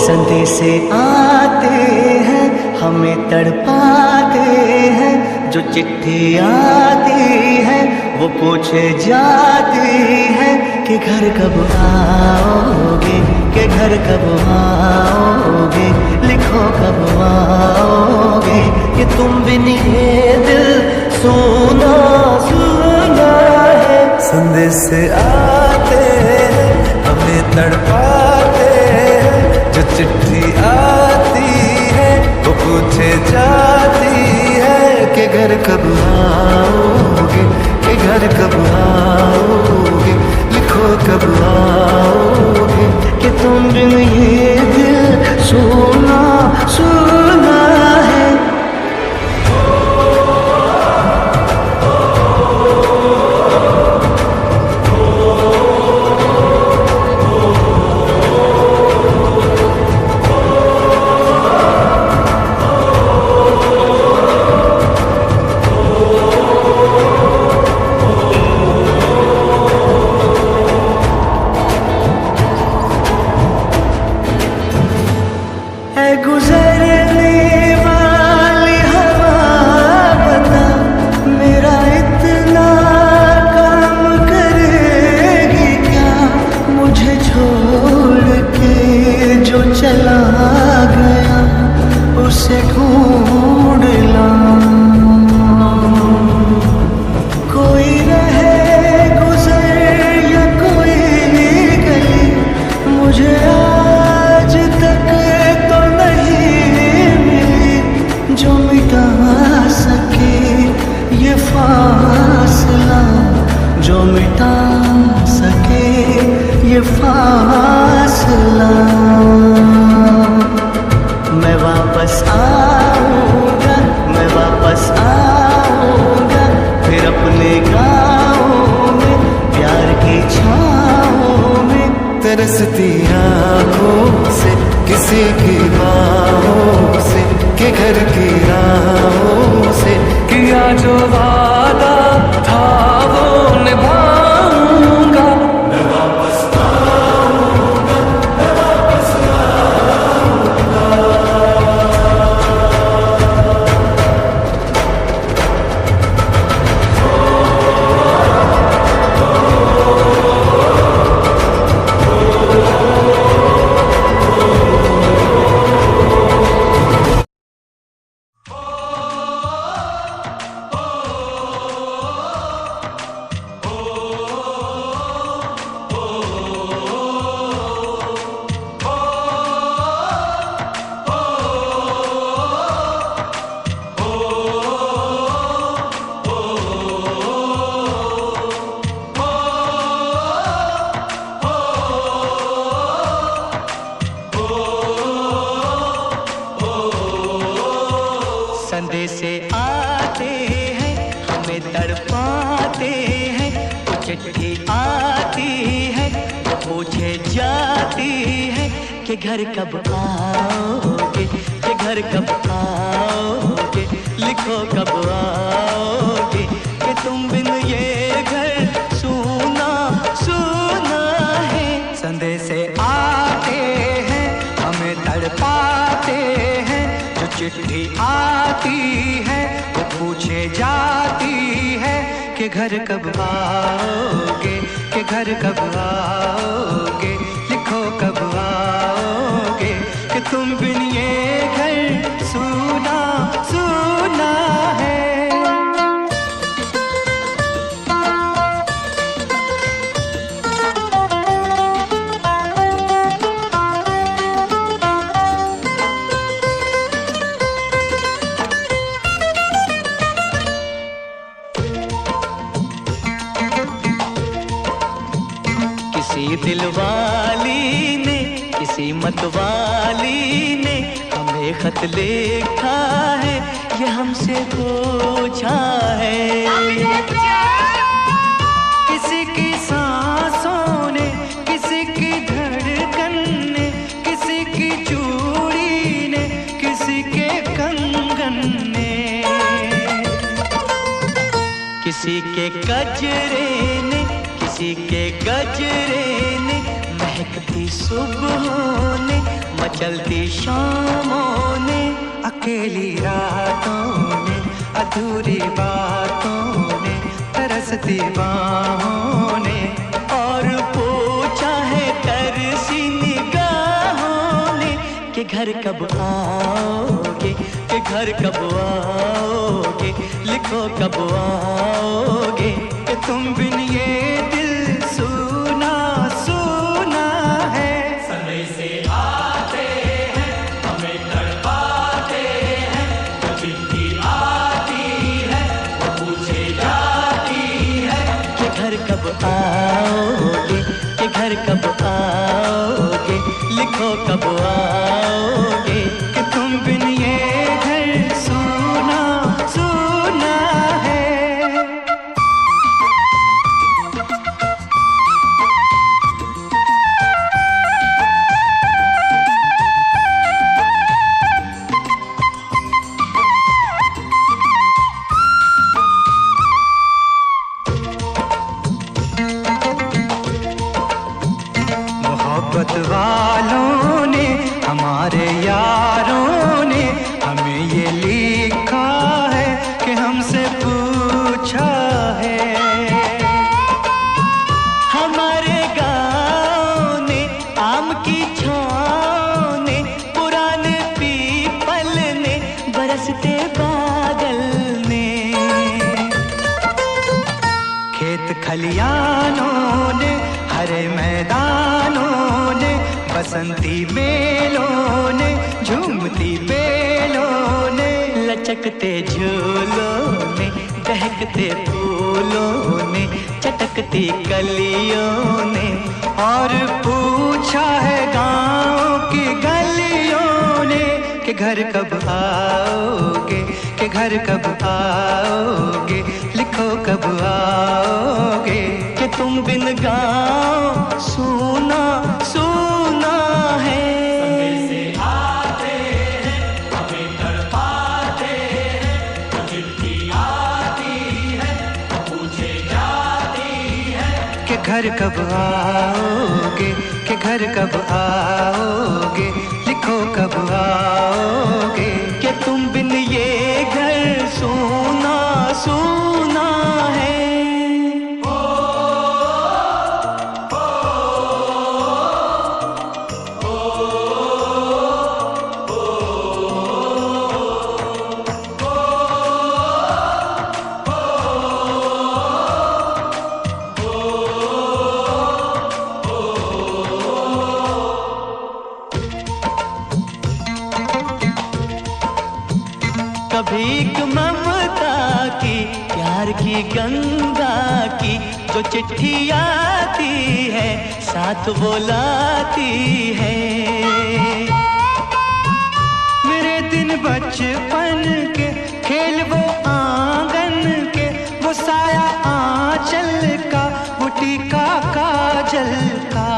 संदेशे आते हैं हमें तड़पाते हैं, जो चिट्ठी आती है वो पूछे जाती है कि घर कब आओगे, कि घर कब आओगे, लिखो कब आओगे, कि तुम बिन ये दिल सोना सुना है। संदेशे आते हैं हमें तड़पाते हैं, जो चिट्ठी आती है वो पूछे जाती है कि घर कब आओगे, कि घर कब आओगे, लिखो कब आओगे, कि तुम बिन ये दिल सोना सुना है। गुजरने वाली हवा बता, मेरा इतना काम करेगी क्या, मुझे छोड़ के जो चला गया उसे ढूंढ ला। कोई रहे गुजर या कोई गली, मुझे आज तक जो मिटा सके ये फासला, जो मिटा सके ये फासला। मैं वापस आऊंगा, मैं वापस आऊंगा, फिर अपने गाँव में प्यार की छाँव में। तरसती आँखों से किसी की बाहों से, कि घर की राहों से, किया जो वादा था वो निभाऊंगा। मैं वापस आऊंगा, मैं वापस आऊंगा। संदेशे आते हैं हमें तड़पाते हैं, तो चिट्ठी आती है वो पूछे जाती है कि घर कब आओगे, कि घर कब आओगे, लिखो कब आओगे, कि तुम बिन ये घर सूना सूना है। संदेशे आते हैं हमें तड़पाते हैं, जो चिट्ठी आती है वो पूछे जाती है कि घर कब आओगे, कि घर कब आओगे, लिखो कब आओगे, कि तुम बिन ये घर सूना सूना है। किसी दिलवाली ने, किसी मतवाली ने हमें खत लिखा है, ये हमसे पूछा है। किसी की सांसों ने, किसी की धड़कन ने, किसी की चूड़ी ने, किसी के कंगन ने, किसी के गजरे ने, किसी के गजरे ने, महकती सुबहों ने मचलती शामों ने, अकेली रातों ने, अधूरी बातों ने, तरसती बाहों ने, और पूछा है तरसी निगाहों ने कि घर कब आओगे, कि घर कब आओगे, लिखो कब आओगे, कि तुम बिन ये दिल सुना सुना है। समय से आते हैं हमें तड़पाते हैं, जो चिट्ठी आती है वो पूछे जाती है कि घर कब आओगे, कि घर कब आओगे, लिखो कब आओगे, कि तुम बिन ये घर सुना सुना है। मोहब्बत वालों ने, हमारे यारों ने हमें ये लिखा है कि हमसे पूछा है। हमारे गाँव ने, आम की छाँव ने, पुराने पीपल ने, बरसते बादल ने, खेत खलियानों ने, हरे मैदानों ने, बसंती मेलों ने, झूमती बेलों ने, लचकते झूलों ने, दहकते फूलों ने, चटकती कलियों ने, और पूछा है गाँव की गलियों ने कि घर कब आओगे, कि घर कब आओगे, लिखो कब आओगे, कि तुम बिन गाँव सुना सुना है। समय से आते हैं हमें तड़पाते हैं, जो चिट्ठी आती है वो पूछे जाती है कि घर कब आओगे, कि घर कब आओगे, लिखो कब आओगे, कि तुम बिन ये घर सुना सुना है। कभी एक ममता की, प्यार की गंगा की, जो चिट्ठी आती है साथ वो लाती है। मेरे दिन बचपन के, खेल वो आंगन के, वो साया आंचल का, वो टीका काजल का,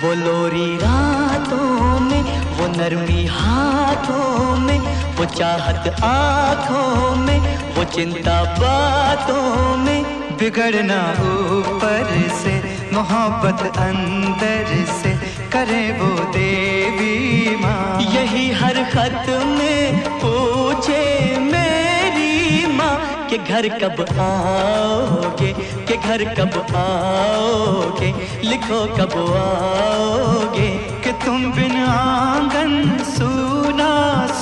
वो लोरी रातों में, वो नरमी हाथों में, वो चाहत आँखों में, वो चिंता बातों में, बिगड़ना ऊपर से, मोहब्बत अंदर से, करे वो देवी माँ। यही हर खत में पूछे मेरी माँ कि घर कब आओगे, कि घर कब आओगे, लिखो कब आओगे, कि तुम बिन आंगन सुना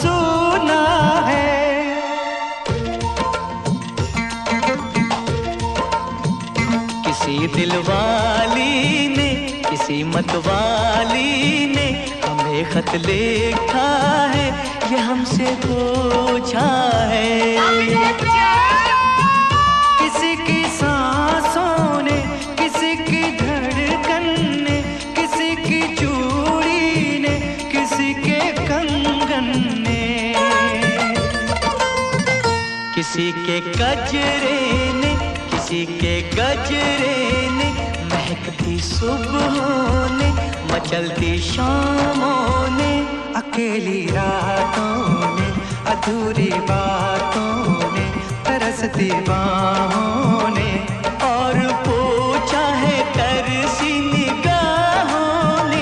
सुना है। किसी दिलवाली ने, किसी मतवाली ने हमें खत लिखा है, ये हमसे पूछा है। किसी की सांसों ने, किसी की धड़कन ने, किसी की चूड़ी ने, किसी के कंगन ने, किसी के गजरे ने, किसी के गजरे ने, महकती सुबहों ने, मचलती शामों ने, अकेली रातों ने, अधूरी बातों ने, तरसती बाहों ने, और पूछा है तरसी निगाहों ने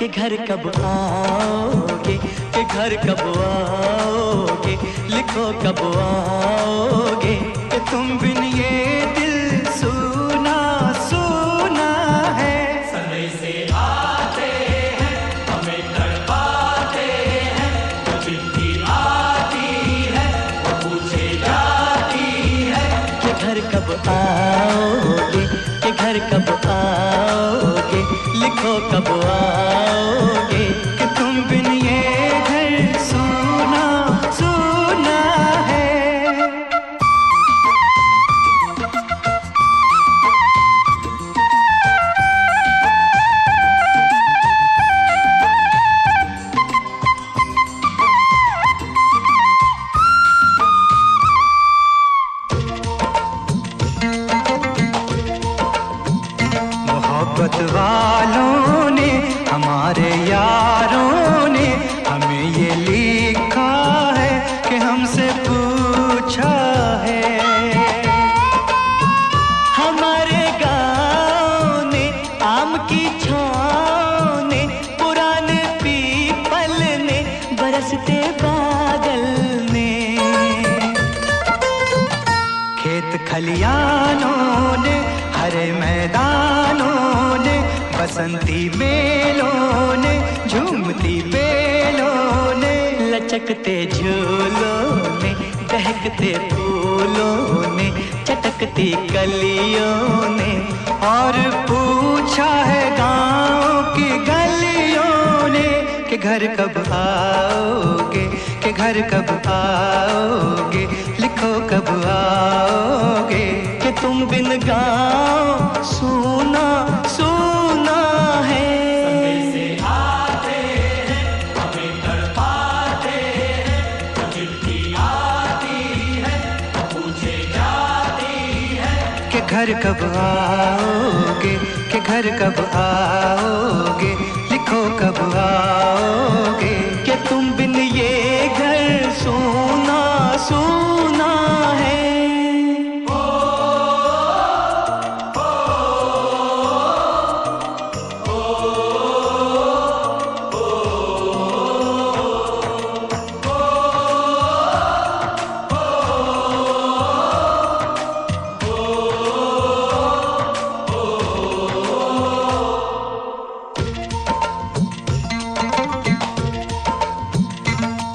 कि घर कब आओगे, कि घर कब आओगे, लिखो कब आओगे, कि तुम बिन ये दिल सुना सुना है। समय से आते हैं हमें तड़पाते हैं, जो चिट्ठी आती है वो पूछे जाती है कि घर कब आओगे, कि घर कब आओगे, लिखो कब आओगे, कि तुम बिन ये घर सुना सुना है। मोहब्बत वालों ने, हमारे यारों ने हमें ये लिखा है कि हमसे पूछा है। हमारे गाँव ने, आम की छाँव ने, पुराने पीपल ने, बरसते बादल ने, खेत खलियानों ने, हरे मैदानों ने, बसंती मेलों ने, झूमती बेलों ने, लचकते झूलों ने, दहकते फूलों ने, चटकती कलियों ने, और पूछा है गाँव की गलियों ने कि घर कब आओगे, कि घर कब आओगे, लिखो कब आओगे, कि तुम बिन गाँव सुना सुना है। समय से आते हैं हमें तड़पाते हैं, जो चिट्ठी आती है वो पूछे जाती है कि घर कब आओगे, कि घर कब आओगे, लिखो कब आओगे, कि तुम बिन ये घर सुना सुना है।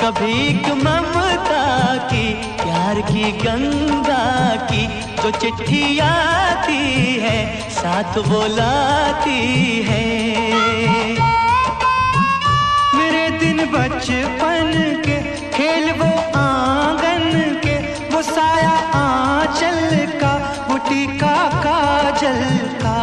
कभी एक ममता की, प्यार की गंगा की, जो चिट्ठी आती है साथ वो लाती है। मेरे दिन बचपन के, खेल वो आंगन के, वो साया आंचल का, वो टीका काजल का,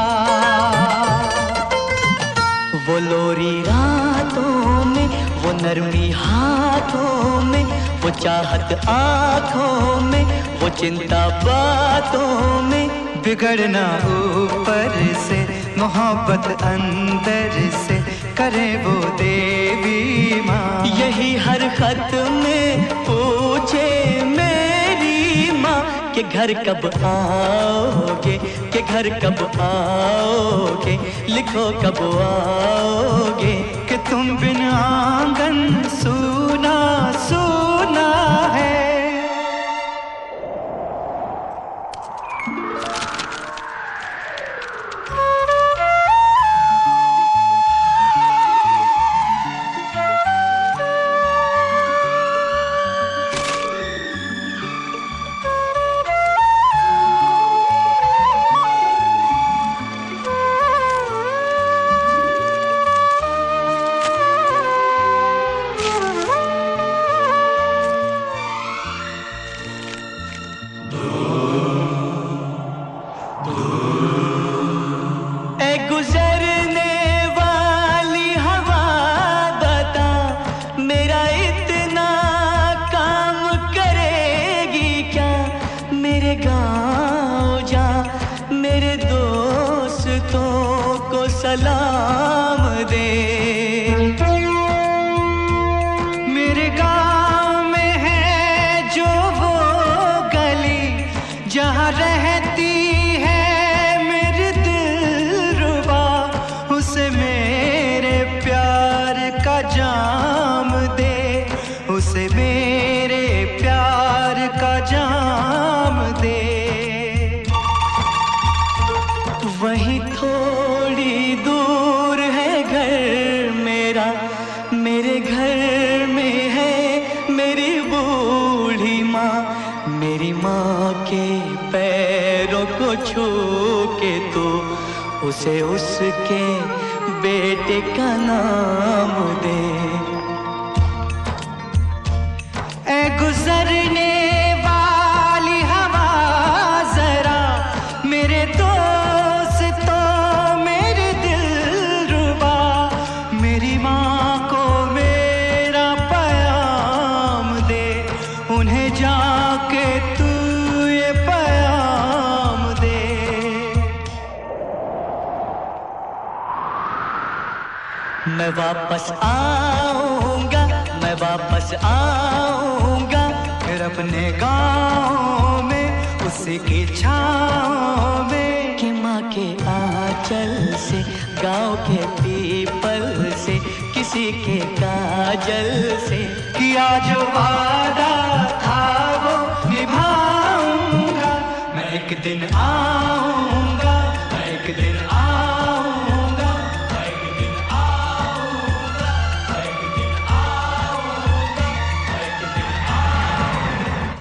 वो लोरी रातों में, वो नरमी हाथों में, वो चाहत आँखों में, वो चिंता बातों में, बिगड़ना ऊपर से, मोहब्बत अंदर से, करे वो देवी माँ। यही हर खत में पूछे मेरी माँ कि घर कब आओगे, कि घर कब आओगे, लिखो कब आओगे, कि तुम बिन आंगन सुना सुना है। सलाम दे। मेरे गांव में है जो वो गली जहाँ रहती है मेरी दिलरुबा, उसे मेरे प्यार घर में है मेरी बूढ़ी माँ, मेरी माँ के पैरों को छू के तो उसे उसके बेटे का नाम दे। ऐ गुजरने वाली हवा जरा मेरे दोस्तों मेरे दिलरुबा, मेरी माँ को मेरा पैगाम दे, उन्हें जाके तू ये पैगाम दे। मैं वापस आऊंगा, मैं वापस आऊंगा, फिर अपने गाँव में उसकी छाँव में, कि माँ के आंचल से, गाँव के पीपल से, किसी के काजल से किया जो वादा था वो निभाऊंगा। मैं एक दिन